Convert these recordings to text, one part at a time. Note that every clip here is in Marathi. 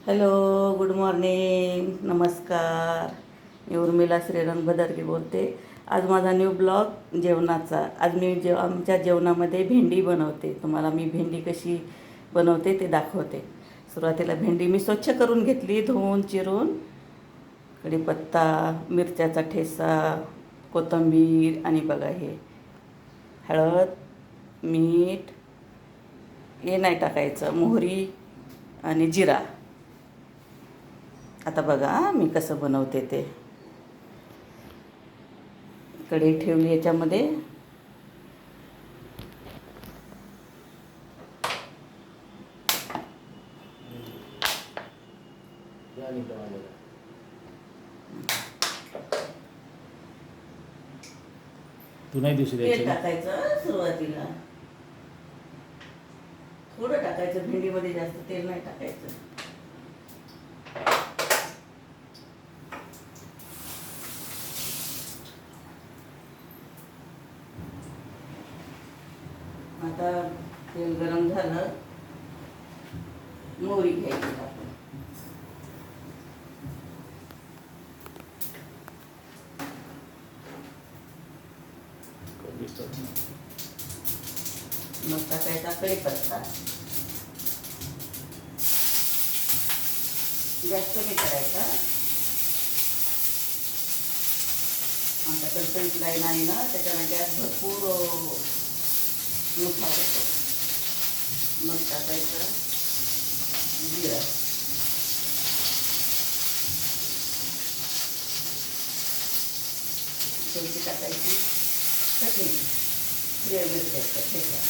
हॅलो, गुड मॉर्निंग, नमस्कार. मी उर्मिला श्रीरंग भदरकी बोलते. आज माझा न्यू ब्लॉग जेवणाचा. आज मी आमच्या जेवणामध्ये भेंडी बनवते. तुम्हाला मी भेंडी कशी बनवते ते दाखवते. सुरुवातीला भेंडी मी स्वच्छ करून घेतली, धुवून चिरून. कढीपत्ता, मिरच्याचा ठेचा, कोथिंबीर आणि बघा हे हळद, मीठ, हे नाही टाकायचं, मोहरी आणि जिरा. आता बघा मी कसं बनवते ते. कढई ठेवली, याच्यामध्ये तू नाही दिसू तेल द्यायचं. टाकायचं. सुरुवातीला थोडं टाकायचं, भेंडीमध्ये जास्त तेल नाही टाकायचं. आता तेल गरम झालं, मोहरी घ्यायची टाकून. मग टाकायचा कढीपत्ता. गॅस कमी करायचा. आमच्या कडकडीत लाईन आहे ना, त्याच्यानं गॅस भरपूर मोठा होतो. मग टाकायचं जिरा, शेवटी टाकायची चटणी, हिरव्या मिरच्याचा ठेचा.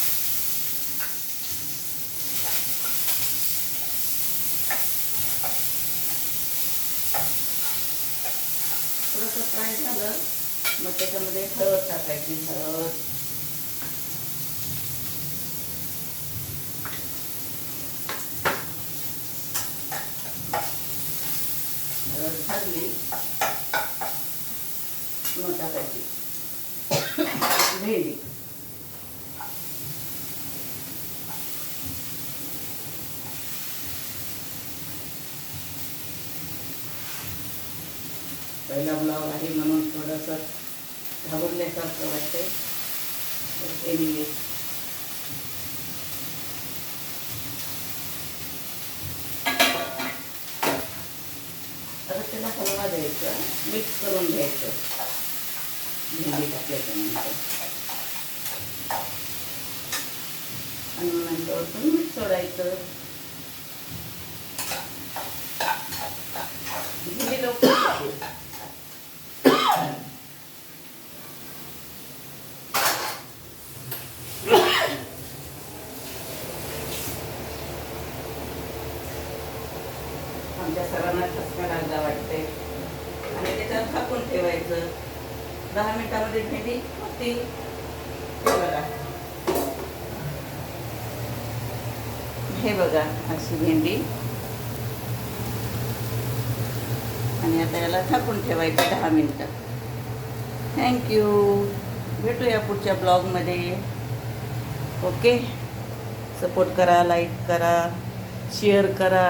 थोडंसं फ्राय झालं, मग त्याच्यामध्ये हळद टाकायची. हळद, भाजली मग टाकायची भेंडी. पहिला ब्लॉग आहे म्हणून थोडंसं घाबरल्यासारखं वाटते. एनिवे आता त्याला हलवा द्यायचा, मिक्स करून घ्यायचं भेंडी टाकल्याच्यानंतर. आणि नंतर पण मीठ सोडायचं. भेंडी लवकर शिजते. आमच्या सरांना ठसका लागला वाटते. आणि त्याच्यावर झाकून ठेवायचं. 10 मिनिटामध्ये भेंडी होती. बघा, हे बघा अशी भेंडी. आणि आता याला झाकून ठेवायचं 10 मिनिटं. थँक्यू. भेटूया पुढच्या ब्लॉगमध्ये. ओके. सपोर्ट करा, लाईक करा, शेअर करा.